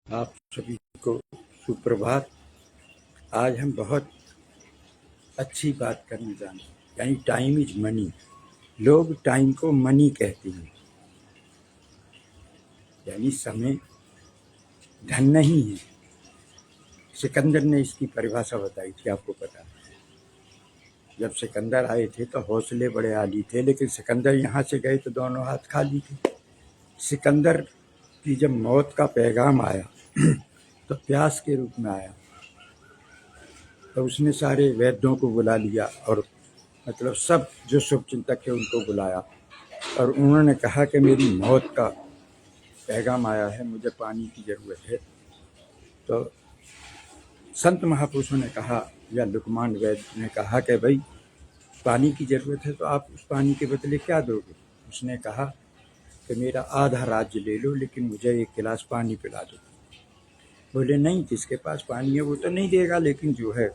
आप सभी को सुप्रभात। आज हम बहुत अच्छी बात करने जा रहे हैं, यानी टाइम इज मनी। लोग टाइम को मनी कहते हैं, यानी समय धन नहीं है। सिकंदर ने इसकी परिभाषा बताई थी, आपको पता है। जब सिकंदर आए थे तो हौसले बड़े आली थे, लेकिन सिकंदर यहाँ से गए तो दोनों हाथ खाली थे। सिकंदर की जब मौत का पैगाम आया तो प्यास के रूप में आया, तो उसने सारे वैद्यों को बुला लिया और मतलब सब जो शुभचिंतक है उनको बुलाया, और उन्होंने कहा कि मेरी मौत का पैगाम आया है, मुझे पानी की ज़रूरत है। तो संत महापुरुषों ने कहा, या लुकमान वैद्य ने कहा कि भाई पानी की ज़रूरत है तो आप उस पानी के बदले क्या दोगे। उसने कहा कि मेरा आधा राज्य ले लो, लेकिन मुझे एक गिलास पानी पिला दो। बोले नहीं, जिसके पास पानी है वो तो नहीं देगा, लेकिन जो है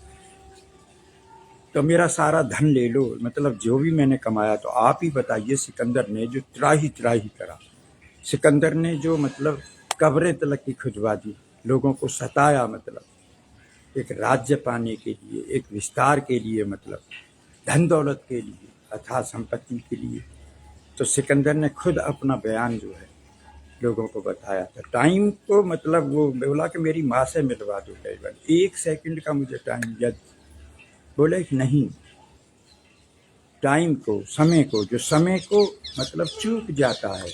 तो मेरा सारा धन ले लो, मतलब जो भी मैंने कमाया। तो आप ही बताइए, सिकंदर ने जो त्राही त्राही करा, सिकंदर ने जो मतलब कब्रें तलक की खुजवा दी, लोगों को सताया, मतलब एक राज्य पाने के लिए, एक विस्तार के लिए, मतलब धन दौलत के लिए, अथाह संपत्ति के लिए। तो सिकंदर ने खुद अपना बयान जो है लोगों को बताया था। टाइम को मतलब वो बोला कि मेरी माँ से मिलवा दो, केवल 1 सेकंड का मुझे टाइम। जब बोले कि नहीं, टाइम को, समय को, जो समय को मतलब चूक जाता है।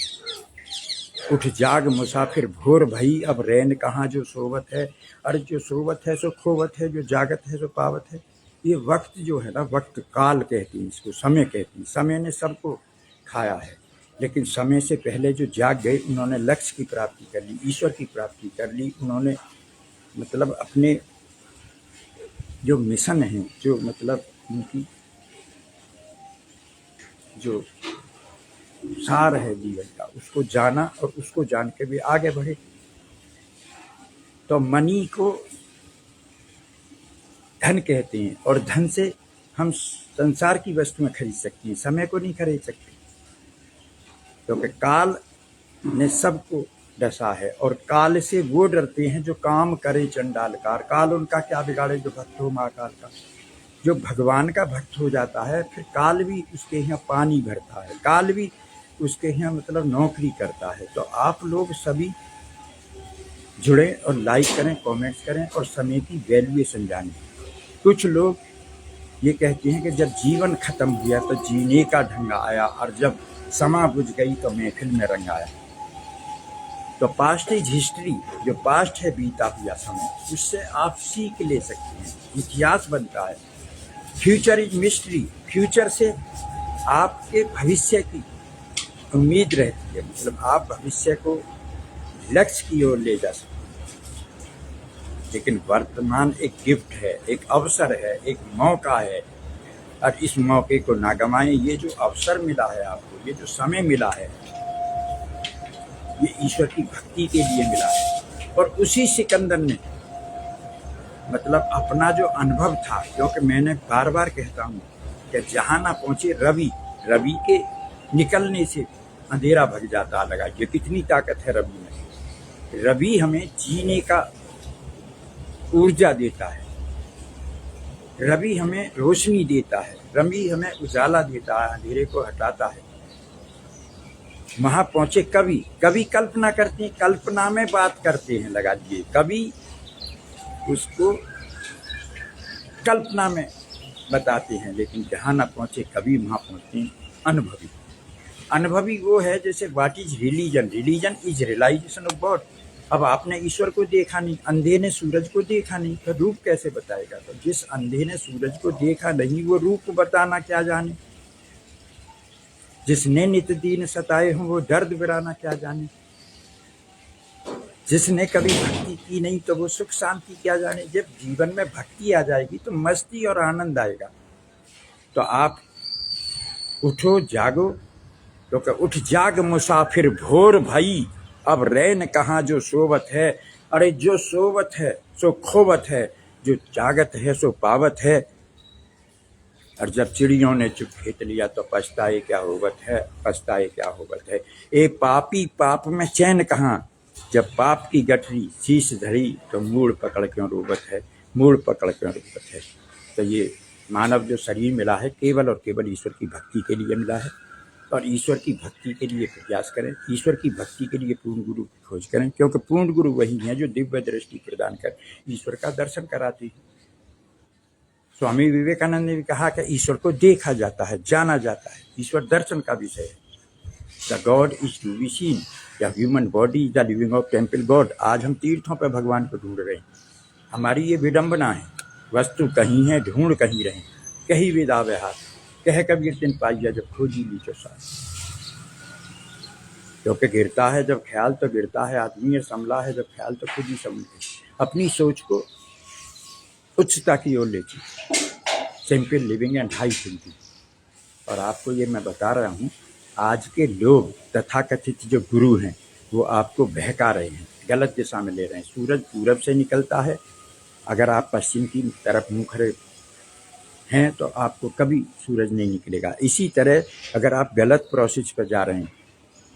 उठ जाग मुसाफिर भोर भई, अब रैन कहाँ जो सोवत है। अरे जो सोवत है सो खोवत है, जो जागत है सो पावत है। ये वक्त जो है ना, वक्त काल कहती है इसको, समय कहती है। समय ने सबको खाया है, लेकिन समय से पहले जो जाग गए उन्होंने लक्ष्य की प्राप्ति कर ली, ईश्वर की प्राप्ति कर ली। उन्होंने मतलब अपने जो मिशन है, जो मतलब उनकी जो सार है जीवन का, उसको जाना और उसको जान के भी आगे बढ़े। तो मनी को धन कहते हैं, और धन से हम संसार की वस्तुएं खरीद सकते हैं, समय को नहीं खरीद सकते, क्योंकि काल ने सबको डसा है। और काल से वो डरते हैं जो काम करे चंडालकार। काल उनका क्या बिगाड़े जो भक्त हो महाकाल का। जो भगवान का भक्त हो जाता है, फिर काल भी उसके यहाँ पानी भरता है, काल भी उसके यहाँ मतलब नौकरी करता है। तो आप लोग सभी जुड़े और लाइक करें, कमेंट्स करें, और समय की वैल्यूएशन जानें। कुछ लोग ये कहते हैं कि जब जीवन खत्म हुआ तो जीने का ढंग आया, और जब समा बुझ गई तो महफिल में रंग आया। तो पास्ट इज हिस्ट्री, जो पास्ट है बीता हुआ समय, उससे आप सीख ले सकते हैं, इतिहास बनता है। फ्यूचर इज मिस्ट्री, फ्यूचर से आपके भविष्य की उम्मीद रहती है, मतलब आप भविष्य को लक्ष्य की ओर ले जा सकते हैं। लेकिन वर्तमान एक गिफ्ट है, एक अवसर है, एक मौका है, और इस मौके को ना गंवाएं। ये जो अवसर मिला है आपको, ये जो समय मिला है, ये ईश्वर की भक्ति के लिए मिला है। और उसी सिकंदर ने मतलब अपना जो अनुभव था, क्योंकि मैंने बार बार कहता हूँ कि जहाँ ना पहुँचे रवि, रवि के निकलने से अंधेरा भग जाता लगा। ये कितनी ताकत है रवि में। रवि हमें जीने का ऊर्जा देता है, रवि हमें रोशनी देता है, रवि हमें उजाला देता है, अंधेरे को हटाता है। वहां पहुंचे कवि, कवि कल्पना करते हैं, कल्पना में बात करते हैं, लगा दिए कवि उसको कल्पना में बताते हैं। लेकिन जहां ना पहुंचे कवि, वहां पहुंचते हैं अनुभवी। अनुभवी वो है जैसे what is religion, religion is realization of God. अब आपने ईश्वर को देखा नहीं, अंधे ने सूरज को देखा नहीं, तो रूप कैसे बताएगा। तो जिस अंधे ने सूरज को देखा नहीं, वो रूप बताना क्या जाने। जिसने नित दीन सताए हों, वो दर्द बिराना क्या जाने। जिसने कभी भक्ति की नहीं, तो वो सुख शांति क्या जाने। जब जीवन में भक्ति आ जाएगी तो मस्ती और आनंद आएगा। तो आप उठो जागो, क्योंकि उठ जाग मुसाफिर भोर भई, अब रैन कहाँ जो सोवत है। अरे जो सोवत है सो खोवत है, जो जागत है सो पावत है। और जब चिड़ियों ने चुप खेत लिया तो पछताए क्या होवत है, पछताए क्या होवत है। ए पापी पाप में चैन कहाँ, जब पाप की गठरी शीश धरी तो मूड़ पकड़ क्यों रोबत है, मूड़ पकड़ क्यों रोबत है। तो ये मानव जो शरीर मिला है केवल और केवल ईश्वर की भक्ति के लिए मिला है, और ईश्वर की भक्ति के लिए प्रयास करें, ईश्वर की भक्ति के लिए पूर्ण गुरु की खोज करें, क्योंकि पूर्ण गुरु वही है जो दिव्य दृष्टि प्रदान कर ईश्वर का दर्शन कराती है। स्वामी विवेकानंद ने भी कहा कि ईश्वर को देखा जाता है, जाना जाता है, ईश्वर दर्शन का विषय है। The God is to be seen, या human body is the living of temple God. आज हम तीर्थों पर भगवान को ढूंढ रहे हैं, हमारी ये विडंबना है। वस्तु कहीं है, ढूंढ कहीं रहे, कहीं विदावे हाथ, कह कबीर तिन पाइया जब खोजी लीचो साथ। क्योंकि गिरता है जब ख्याल तो गिरता है, आदमी संभला है जब ख्याल तो खुद ही संभले। अपनी सोच को उच्चता की ओर ले चलिए, simple living and high thinking. और आपको ये मैं बता रहा हूँ, आज के लोग तथाकथित जो गुरु हैं वो आपको बहका रहे हैं, गलत दिशा में ले रहे हैं। सूरज पूरब से निकलता है, अगर आप पश्चिम की तरफ मुँह खड़े हैं तो आपको कभी सूरज नहीं निकलेगा। इसी तरह अगर आप गलत प्रोसेस पर जा रहे हैं,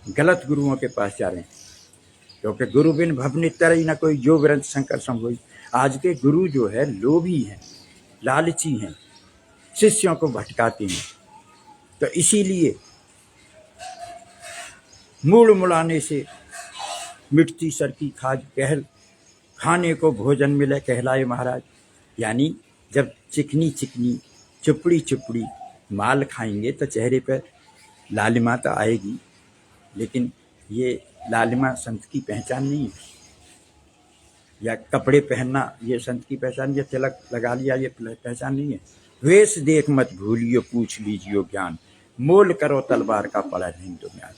गलत गुरुओं के पास जा रहे हैं, क्योंकि गुरु बिन भवनि तरई न कोई, जो ग्रंथ शंकर संभोई। आज के गुरु जो है लोभी हैं, लालची हैं, शिष्यों को भटकाते हैं। तो इसीलिए मूड़ मुड़ाने से मिटती सर की खाज, कहल खाने को भोजन मिले कहलाए महाराज। यानी जब चिकनी चिकनी चुपड़ी चुपड़ी माल खाएंगे तो चेहरे पर लालिमा तो आएगी, लेकिन ये लालिमा संत की पहचान नहीं है। या कपड़े पहनना ये संत की पहचान, या तिलक लगा लिया ये पहचान नहीं है। वेश देख मत भूलियो, पूछ लीजियो ज्ञान, मोल करो तलवार का पड़ा नहीं तो म्यान।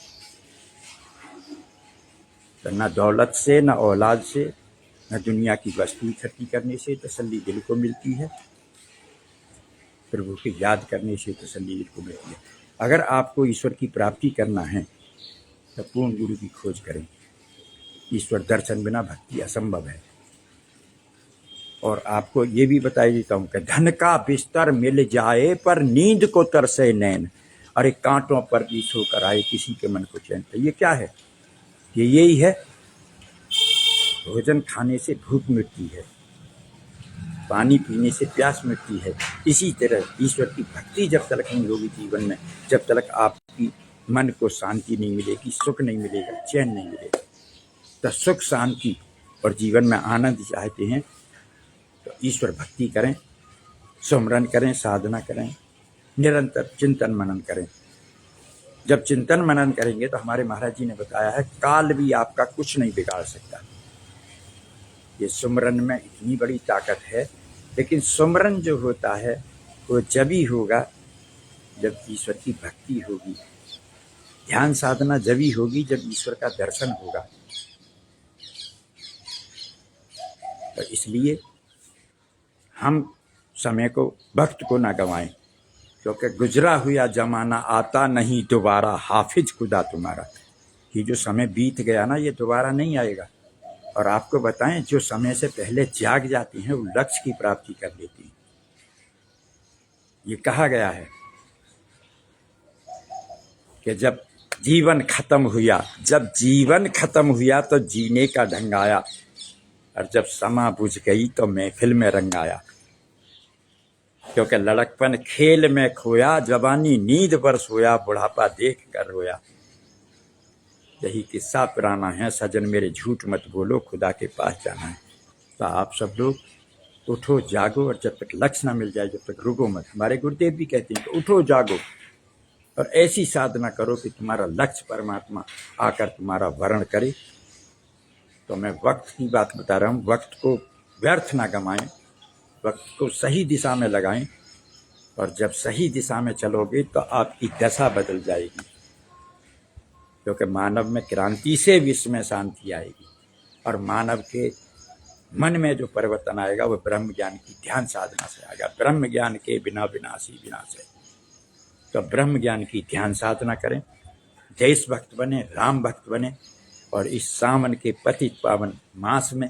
तो न दौलत से, न औलाद से, न दुनिया की वस्तु इकट्ठी करने से तसल्ली दिल को मिलती है, प्रभु की याद करने से तसल्ली दिल को मिलती है। अगर आपको ईश्वर की प्राप्ति करना है तो पूर्ण गुरु की खोज करें। ईश्वर दर्शन बिना भक्ति असंभव है। और आपको ये भी बताई देता हूँ कि धन का बिस्तर मिल जाए पर नींद को तरसे नैन, अरे कांटों पर भी सोकर आए किसी के मन को चैन। तो ये क्या है? ये यही है, भोजन खाने से भूख मिटती है, पानी पीने से प्यास मिटती है। इसी तरह ईश्वर की भक्ति जब तक नहीं होगी जीवन में, जब तक आपकी मन को शांति नहीं मिलेगी, सुख नहीं मिलेगा, चैन नहीं मिलेगा। तो सुख, शांति और जीवन में आनंद चाहते हैं तो ईश्वर भक्ति करें, सुमरन करें, साधना करें, निरंतर चिंतन मनन करें। जब चिंतन मनन करेंगे तो हमारे महाराज जी ने बताया है, काल भी आपका कुछ नहीं बिगाड़ सकता। ये सुमरन में इतनी बड़ी ताकत है। लेकिन सुमरन जो होता है वो जब ही होगा जब ईश्वर की भक्ति होगी, ध्यान साधना जब ही होगी जब ईश्वर का दर्शन होगा। तो इसलिए हम समय को, वक्त को ना गंवाएं, क्योंकि गुजरा हुआ जमाना आता नहीं दोबारा, हाफिज खुदा तुम्हारा। ये जो समय बीत गया ना, ये दोबारा नहीं आएगा। और आपको बताएं, जो समय से पहले जाग जाती हैं वो लक्ष्य की प्राप्ति कर लेती हैं। ये कहा गया है कि जब जीवन खत्म हुआ तो जीने का ढंग आया, और जब समा बुझ गई तो महफिल में रंग आया। क्योंकि लड़कपन खेल में खोया, जवानी नींद पर सोया, बुढ़ापा देख कर रोया। यही किस्सा पुराना है, सजन मेरे झूठ मत बोलो, खुदा के पास जाना है। तो आप सब लोग उठो जागो, और जब तक लक्ष्य ना मिल जाए जब तक रुको मत। हमारे गुरुदेव भी कहते हैं कि उठो जागो और ऐसी साधना करो कि तुम्हारा लक्ष्य परमात्मा आकर तुम्हारा वर्ण करे। तो मैं वक्त की बात बता रहा हूँ, वक्त को व्यर्थ ना गंवाएं, वक्त को सही दिशा में लगाएं। और जब सही दिशा में चलोगे तो आपकी दशा बदल जाएगी, क्योंकि मानव में क्रांति से विश्व में शांति आएगी। और मानव के मन में जो परिवर्तन आएगा वो ब्रह्म ज्ञान की ध्यान साधना से आएगा। ब्रह्म ज्ञान के बिना विनाशी विनाश है। तो ब्रह्म ज्ञान की ध्यान साधना करें, देश भक्त बने, राम भक्त बने। और इस सावन के पतित पावन मास में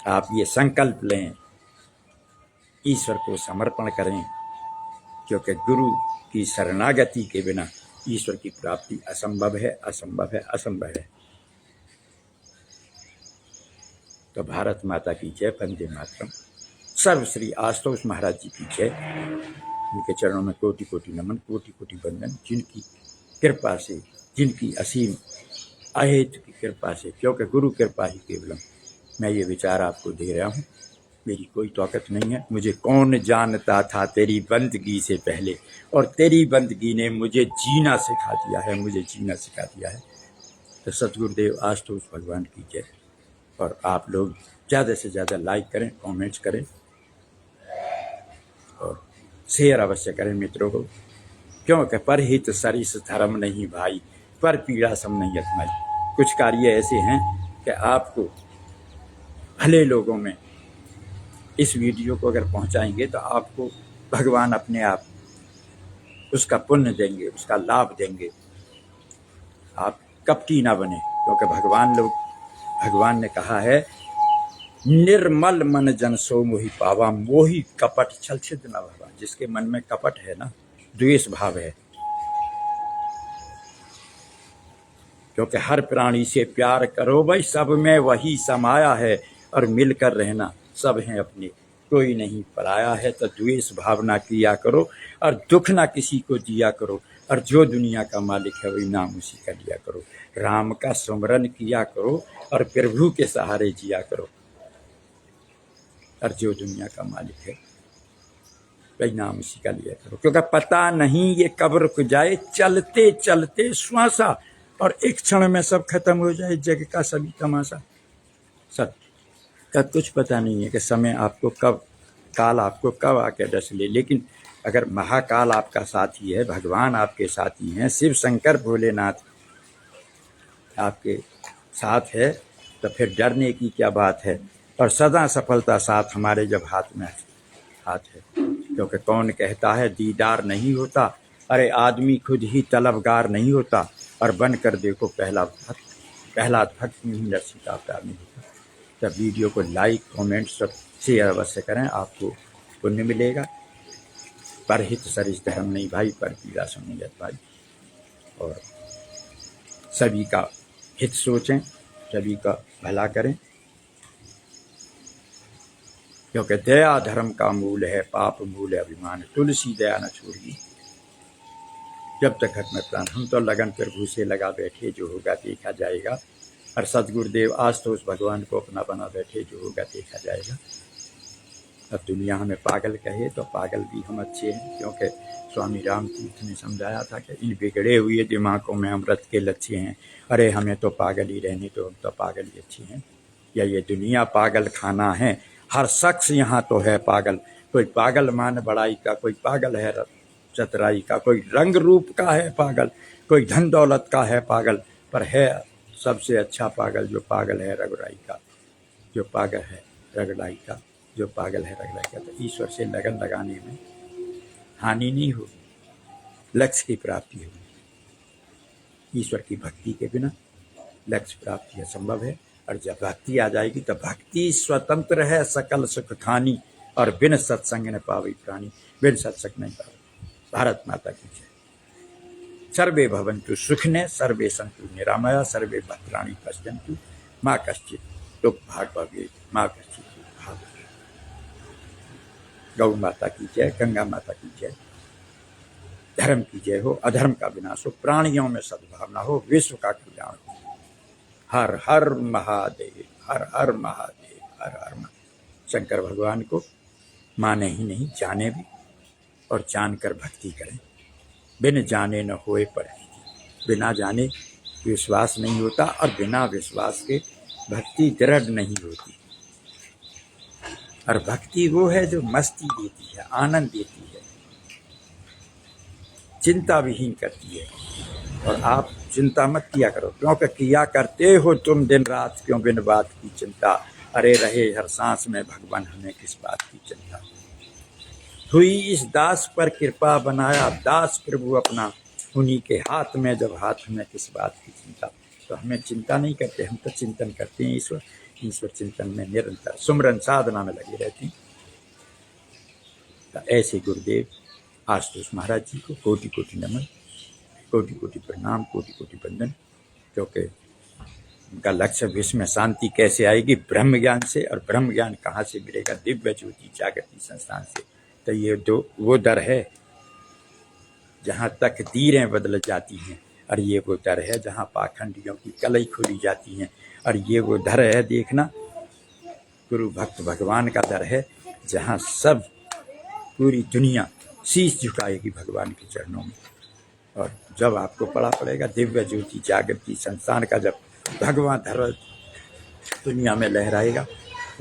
आप ये संकल्प लें, ईश्वर को समर्पण करें, क्योंकि गुरु की शरणागति के बिना ईश्वर की प्राप्ति असंभव है, असंभव है, असंभव है। तो भारत माता की जय, वंदे मातरम। सर्व श्री आशुतोष महाराज जी की जय। उनके चरणों में कोटि कोटि नमन, कोटि कोटि वंदन। जिनकी कृपा से, जिनकी असीम अहेतु की कृपा से, क्योंकि गुरु कृपा ही केवलम, मैं ये विचार आपको दे रहा हूँ। मेरी कोई ताकत नहीं है। मुझे कौन जानता था तेरी बंदगी से पहले, और तेरी बंदगी ने मुझे जीना सिखा दिया है, मुझे जीना सिखा दिया है। तो सतगुरुदेव आशुतोष भगवान की जय। और आप लोग ज़्यादा से ज़्यादा लाइक करें, कमेंट्स करें और शेयर अवश्य करें मित्रों को, क्योंकि परहित सरिस धर्म नहीं भाई, पर पीड़ा सम नहीं अजमाई। कुछ कार्य ऐसे हैं कि आपको भले लोगों में इस वीडियो को अगर पहुंचाएंगे तो आपको भगवान अपने आप उसका पुण्य देंगे, उसका लाभ देंगे। आप कपटी ना बने, क्योंकि भगवान ने कहा है, निर्मल मन जन सो मोहि पावा, मोहि कपट छल छिद्र न भवा। जिसके मन में कपट है ना, द्वेष भाव है, क्योंकि हर प्राणी से प्यार करो भाई, सब में वही समाया है, और मिलकर रहना सब हैं अपने, कोई नहीं पराया है। तो द्वेष भावना किया करो और दुख ना किसी को दिया करो, और जो दुनिया का मालिक है वही नाम उसी का लिया करो। राम का स्मरण किया करो और प्रभु के सहारे जिया करो, और जो दुनिया का मालिक है वही नाम उसी का लिया करो। क्योंकि पता नहीं ये कब रुक जाए, चलते चलते श्वासा, और एक क्षण में सब खत्म हो जाए, जग का सभी तमाशा। सब का कुछ पता नहीं है कि समय आपको कब, काल आपको कब आके डस ले। लेकिन अगर महाकाल आपका साथी है, भगवान आपके साथी हैं, शिव शंकर भोलेनाथ आपके साथ है, तो फिर डरने की क्या बात है। और सदा सफलता साथ हमारे जब हाथ में हाथ है। क्योंकि कौन कहता है दीदार नहीं होता, अरे आदमी खुद ही तलबगार नहीं होता, और बन कर देखो पहला भक्त में ही नरसिंह का अवतार नहीं होता। तब वीडियो को लाइक, कमेंट सब शेयर अवश्य करें, आपको पुण्य मिलेगा। परहित सरिस धर्म नहीं भाई, पर पीड़ा सम नहीं भाई। और सभी का हित सोचें, सभी का भला करें, क्योंकि दया धर्म का मूल है, पाप मूल है अभिमान, तुलसी दया न छोड़गी जब तक हक में प्राण। हम तो लगन प्रभु से लगा बैठे, जो होगा देखा जाएगा। और सदगुरुदेव आशुतोष भगवान को अपना बना बैठे, जो होगा देखा जाएगा। अब दुनिया हमें पागल कहे तो पागल भी हम अच्छे हैं, क्योंकि स्वामी राम तीर्थ ने समझाया था कि इन बिगड़े हुए दिमागों में अमृत के लच्छे हैं। अरे हमें तो पागल ही रहने दो, हम तो पागल ही अच्छे हैं। या ये दुनिया पागल खाना है, हर शख्स यहाँ तो है पागल। कोई पागल मान बड़ाई का, कोई पागल है चतुराई का, कोई रंग रूप का है पागल, कोई धन दौलत का है पागल, पर है सबसे अच्छा पागल जो पागल है रघुराई का, जो पागल है रगड़ाई का, जो पागल है रगड़ाई का। तो ईश्वर से लगन लगाने में हानि नहीं होगी, लक्ष्य की प्राप्ति होगी। ईश्वर की भक्ति के बिना लक्ष्य प्राप्ति असंभव है। और जब भक्ति आ जाएगी तो भक्ति स्वतंत्र है सकल सुख खानी, और बिन सत्संग न पावे प्राणी, बिन सत्संग नहीं पावे। भारत माता की जय। सर्वे भवन्तु सुखिनः, सर्वे सन्तु निरामया, सर्वे भद्राणि पश्यन्तु मा कश्चित् दुःख भाग् भवेत्, मा कश्चित् दुःख भाग् भवेत्। गौ माता की जय, गंगा माता की जय। धर्म की जय हो, अधर्म का विनाश हो, प्राणियों में सद्भावना हो, विश्व का कल्याण हो। हर हर महादेव, हर हर महादेव, हर हर महादेव। शंकर भगवान को माने ही नहीं, जाने भी, और जानकर भक्ति करें। बिन जाने न होए परहिति, बिना जाने विश्वास नहीं होता, और बिना विश्वास के भक्ति दृढ़ नहीं होती। और भक्ति वो है जो मस्ती देती है, आनंद देती है, चिंता विहीन करती है। और आप चिंता मत किया करो, क्योंकि किया करते हो तुम दिन रात, क्यों बिन बात की चिंता। अरे रहे हर सांस में भगवान, हमें किस बात की चिंता। हुई इस दास पर कृपा, बनाया दास प्रभु अपना, उन्हीं के हाथ में जब हाथ में किस बात की चिंता। तो हमें चिंता नहीं करते, हम तो चिंतन करते हैं ईश्वर। ईश्वर चिंतन में निरंतर सुमरन साधना में लगे रहते हैं। तो ऐसे गुरुदेव आशुतोष महाराज जी को कोटि कोटि नमन, कोटि कोटि प्रणाम, कोटि कोटि वंदन। क्योंकि उनका लक्ष्य विश्व में शांति कैसे आएगी, ब्रह्म ज्ञान से। और ब्रह्म ज्ञान कहाँ से मिलेगा, दिव्य ज्योति जागृति संस्थान से। तो ये वो दर है जहाँ तकदीरें बदल जाती हैं, और ये वो दर है जहाँ पाखंडियों की कलई खोली जाती हैं। और ये वो दर है, देखना, गुरु भक्त भगवान का दर है, जहाँ सब पूरी दुनिया शीश झुकाएगी भगवान के चरणों में। और जब आपको पड़ा पड़ेगा दिव्य ज्योति जागृति संस्थान का, जब भगवान धर्म दुनिया में लहराएगा,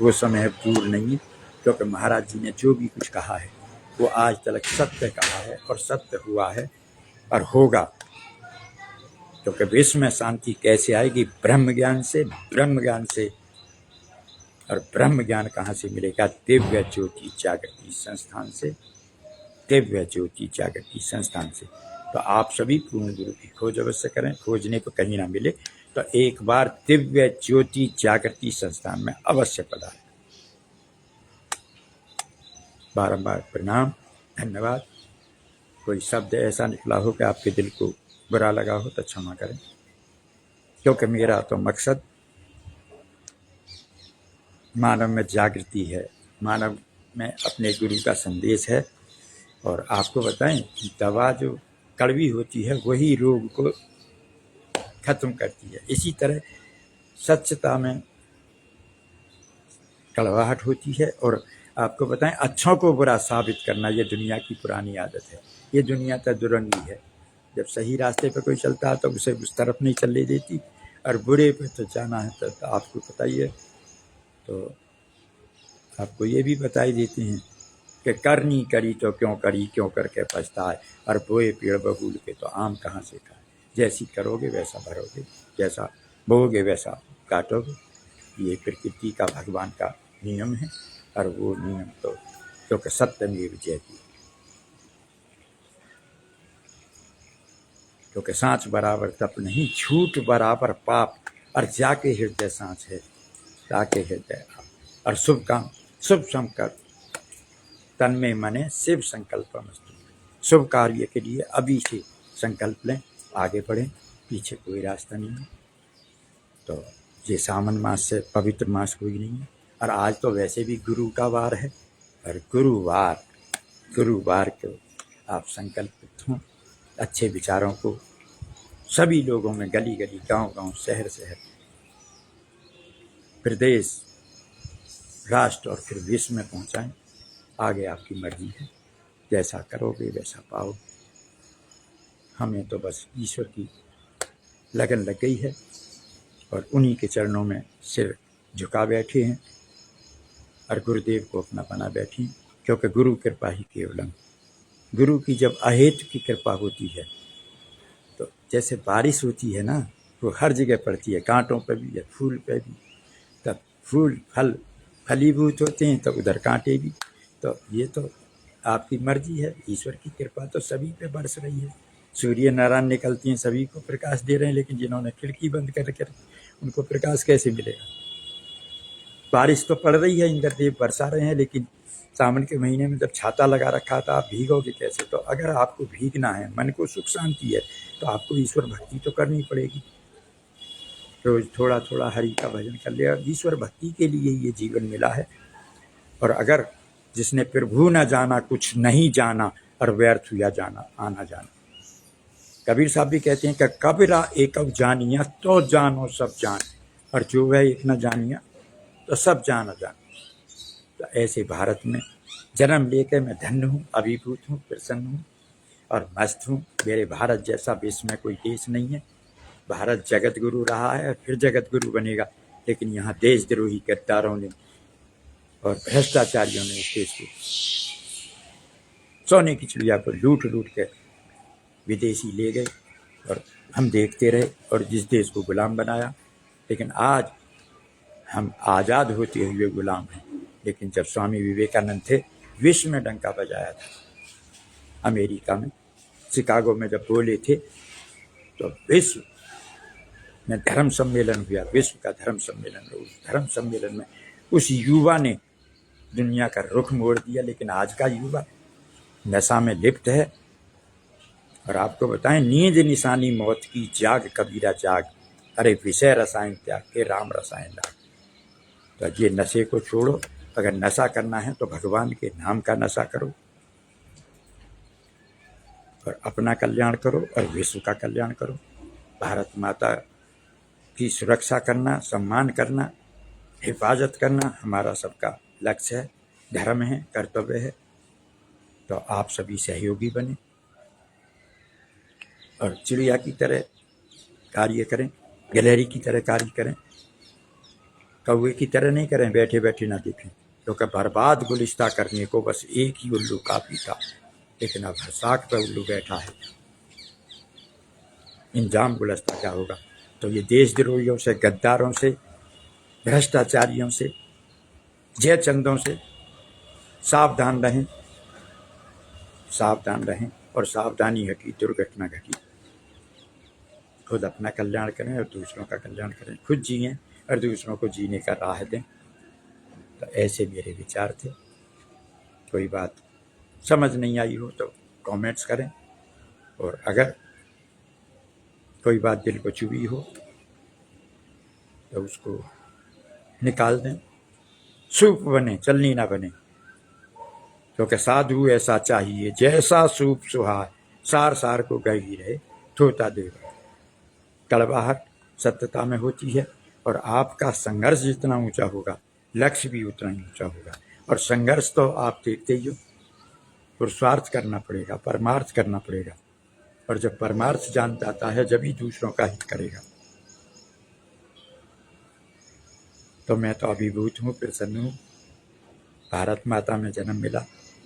वो समय दूर नहीं है। क्योंकि महाराज जी ने जो भी कुछ कहा है वो आज तक सत्य कहा है, और सत्य हुआ है और होगा। क्योंकि विश्व में शांति कैसे आएगी, ब्रह्म ज्ञान से, ब्रह्म ज्ञान से। और ब्रह्म ज्ञान कहाँ से मिलेगा, दिव्य ज्योति जागृति संस्थान से, दिव्य ज्योति जागृति संस्थान से। तो आप सभी पूर्ण गुरु की खोज अवश्य करें। खोजने को कहीं ना मिले तो एक बार दिव्य ज्योति जागृति संस्थान में अवश्य पधारें। बारंबार प्रणाम, धन्यवाद। कोई शब्द ऐसा निकला हो कि आपके दिल को बुरा लगा हो तो क्षमा करें, क्योंकि मेरा तो मकसद मानव में जागृति है, मानव में अपने गुरु का संदेश है। और आपको बताएं कि दवा जो कड़वी होती है वही रोग को खत्म करती है। इसी तरह सच्चता में कड़वाहट होती है। और आपको बताएं, अच्छों को बुरा साबित करना ये दुनिया की पुरानी आदत है। ये दुनिया तो दुरंगी है। जब सही रास्ते पे कोई चलता है तो उसे उस तरफ नहीं चलने देती, और बुरे पे तो जाना है तो आपको पता ही है। तो आपको ये भी बताई देते हैं कि करनी करी तो क्यों करी, क्यों करके पछताए, और बोए पेड़ बबूल के तो आम कहाँ से खाए। जैसी करोगे वैसा भरोगे, जैसा बोओगे वैसा काटोगे। ये प्रकृति का, भगवान का नियम है। और वो नियम तो क्योंकि सत्यमेव जयते, क्योंकि सांच बराबर तप नहीं, झूठ बराबर पाप। और जाके हृदय सांच है, जाके हृदय आप। और शुभ काम शुभ संकल्प तन्मे मने शिव संकल्पमस्तु। शुभ कार्य के लिए अभी से संकल्प लें, आगे बढ़ें, पीछे कोई रास्ता नहीं है। तो ये सावन मास से पवित्र मास कोई नहीं है। और आज तो वैसे भी गुरु का वार है। और गुरुवार को आप संकल्पित हों, अच्छे विचारों को सभी लोगों में, गली गली, गांव गांव, शहर शहर, प्रदेश, राष्ट्र और फिर विश्व में पहुंचाएं। आगे आपकी मर्जी है, जैसा करोगे वैसा पाओगे। हमें तो बस ईश्वर की लगन लग गई है, और उन्हीं के चरणों में सिर झुका बैठे हैं, और गुरुदेव को अपना बना बैठे। क्योंकि गुरु कृपा ही केवलम। गुरु की जब अहेतु की कृपा होती है, तो जैसे बारिश होती है ना, वो हर जगह पड़ती है, कांटों पर भी या फूल पर भी। तब फूल फल फलीभूत होते हैं तो उधर कांटे भी। तो ये तो आपकी मर्जी है। ईश्वर की कृपा तो सभी पे बरस रही है। सूर्य नारायण निकलती हैं, सभी को प्रकाश दे रहे हैं, लेकिन जिन्होंने खिड़की बंद कर उनको प्रकाश कैसे मिलेगा। बारिश तो पड़ रही है, इंद्रदेव बरसा रहे हैं, लेकिन सावन के महीने में जब छाता लगा रखा था, आप भीगोगे कैसे। तो अगर आपको भीगना है, मन को सुख शांति है, तो आपको ईश्वर भक्ति तो करनी पड़ेगी। रोज थोड़ा थोड़ा हरि का भजन कर लिया। ईश्वर भक्ति के लिए ये जीवन मिला है। और अगर जिसने प्रभु न जाना कुछ नहीं जाना, और व्यर्थ हुआ जाना आना जाना। कबीर साहब भी कहते हैं कि कबीरा एक जानिया तो जानो सब जान, और जो वह एक न जानिया तो सब जान जान। तो ऐसे भारत में जन्म लेकर मैं धन्य हूँ, अभिभूत हूँ, प्रसन्न हूँ और मस्त हूँ। मेरे भारत जैसा विश्व में कोई देश नहीं है। भारत जगत गुरु रहा है और फिर जगत गुरु बनेगा, लेकिन यहाँ देशद्रोही गद्दारों ने और भ्रष्टाचारियों ने इस देश को, सोने की चिड़िया को लूट लूट कर विदेशी ले गए, और हम देखते रहे, और जिस देश को गुलाम बनाया। लेकिन आज हम आज़ाद होते हुए गुलाम हैं। लेकिन जब स्वामी विवेकानंद थे, विश्व में डंका बजाया था। अमेरिका में शिकागो में जब बोले थे, तो विश्व में धर्म सम्मेलन हुआ, विश्व का धर्म सम्मेलन। उस धर्म सम्मेलन में उस युवा ने दुनिया का रुख मोड़ दिया। लेकिन आज का युवा नशा में लिप्त है। और आपको बताएं, नींद निशानी मौत की, जाग कबीरा जाग। अरे विषय रसायन त्याग के राम रसायन लाग। तो ये नशे को छोड़ो। अगर नशा करना है तो भगवान के नाम का नशा करो और अपना कल्याण करो और विश्व का कल्याण करो। भारत माता की सुरक्षा करना, सम्मान करना, हिफाजत करना हमारा सबका लक्ष्य है, धर्म है, कर्तव्य है। तो आप सभी सहयोगी बने और चिड़िया की तरह कार्य करें, गिलहरी की तरह कार्य करें, कौवे की तरह नहीं करें, बैठे बैठे ना देखें। क्योंकि बर्बाद गुलिस्ता करने को बस एक ही उल्लू काफी था, लेकिन अब हर साख पर उल्लू बैठा है। इंजाम गुलस्ता क्या होगा? तो ये देशद्रोहियों से, गद्दारों से, भ्रष्टाचारियों से, जयचंदों से सावधान रहें, सावधान रहें। और सावधानी हटी दुर्घटना घटी। खुद अपना कल्याण करें और दूसरों का कल्याण करें, खुद जिएं और दूसरों को जीने का राह दें। तो ऐसे मेरे विचार थे। कोई बात समझ नहीं आई हो तो कमेंट्स करें, और अगर कोई बात दिल को चुभी हो तो उसको निकाल दें। सूप बने, चलनी ना बने। क्योंकि साधु ऐसा चाहिए जैसा सूप सुहाए, सार सार को गही रहे थोता देव। कड़वाहट सत्यता में होती है, और आपका संघर्ष जितना ऊंचा होगा लक्ष्य भी उतना ही ऊंचा होगा। और संघर्ष तो आप देखते ही हो, पुरुषार्थ करना पड़ेगा, परमार्थ करना पड़ेगा। और जब परमार्थ जान जाता है जब ही दूसरों का हित करेगा। तो मैं तो अभिभूत हूँ, प्रसन्न हूँ। भारत माता में जन्म मिला,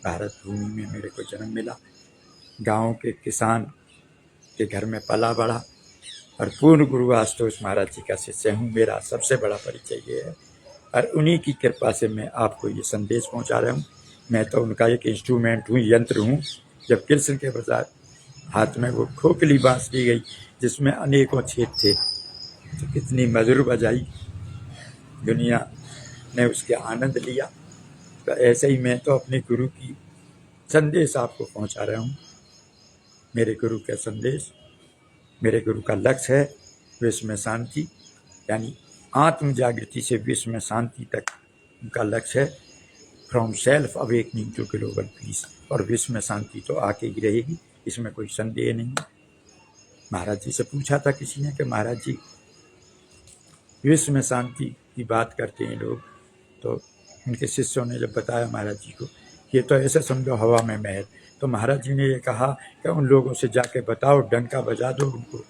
भारत भूमि में मेरे को जन्म मिला, गाँव के किसान के घर में पला बढ़ा, और पूर्ण गुरु आशुतोष महाराज जी का शिष्य हूँ। मेरा सबसे बड़ा परिचय ये है, और उन्हीं की कृपा से मैं आपको ये संदेश पहुँचा रहा हूँ। मैं तो उनका एक इंस्ट्रूमेंट हूँ, यंत्र हूँ। जब कृष्ण के प्रसाद हाथ में वो खोखली बांस दी गई जिसमें अनेकों छेद थे, तो कितनी मधुर बजाई, दुनिया ने उसके आनंद लिया। तो ऐसे ही मैं तो अपने गुरु की संदेश आपको पहुंचा रहा हूं। मेरे गुरु का संदेश, मेरे गुरु का लक्ष्य है विश्व में शांति, यानी आत्म जागृति से विश्व में शांति तक उनका लक्ष्य है। From self awakening to global peace. और विश्व में शांति तो आके ही रहेगी, इसमें कोई संदेह नहीं। महाराज जी से पूछा था किसी ने कि महाराज जी विश्व में शांति की बात करते हैं लोग, तो उनके शिष्यों ने जब बताया महाराज जी को, ये तो ऐसे समझो हवा में महल। तो महाराज जी ने ये कहा कि उन लोगों से जाके बताओ, डंका बजा दो उनको,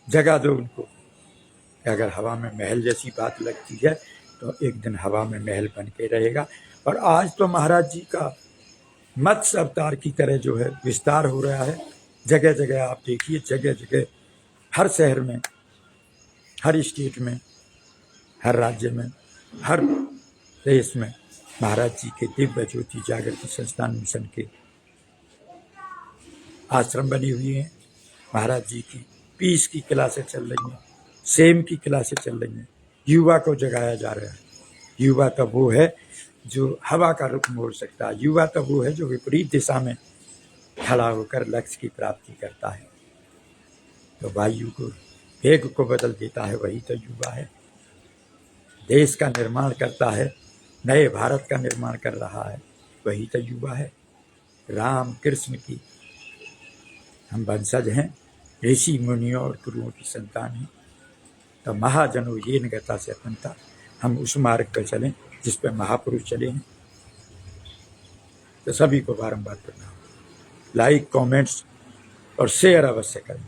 जगा दो उनको, कि अगर हवा में महल जैसी बात लगती है तो एक दिन हवा में महल बन के रहेगा। और आज तो महाराज जी का मत्स्य अवतार की तरह जो है विस्तार हो रहा है। जगह जगह आप देखिए, जगह जगह, हर शहर में, हर स्टेट में, हर राज्य में, हर देश में महाराज जी के दिव्य ज्योति जागृति संस्थान मिशन के आश्रम बने हुए हैं। महाराज जी की पीस की क्लासें चल रही हैं, सेम की क्लासें चल रही हैं। युवा को जगाया जा रहा है। युवा तो वो है जो हवा का रुख मोड़ सकता है। युवा तो वो है जो विपरीत दिशा में खड़ा होकर लक्ष्य की प्राप्ति करता है। तो वायु को, वेग को बदल देता है, वही तो युवा है। देश का निर्माण करता है, नए भारत का निर्माण कर रहा है, वही तो युवा है। राम कृष्ण की हम वंशज हैं, ऋषि मुनियों और गुरुओं की संतान हैं। तो महाजनो ये गता से अपनता, हम उस मार्ग पर चलें जिस पर महापुरुष चले हैं। तो सभी को बारंबार करना, लाइक, कमेंट्स और शेयर अवश्य करें।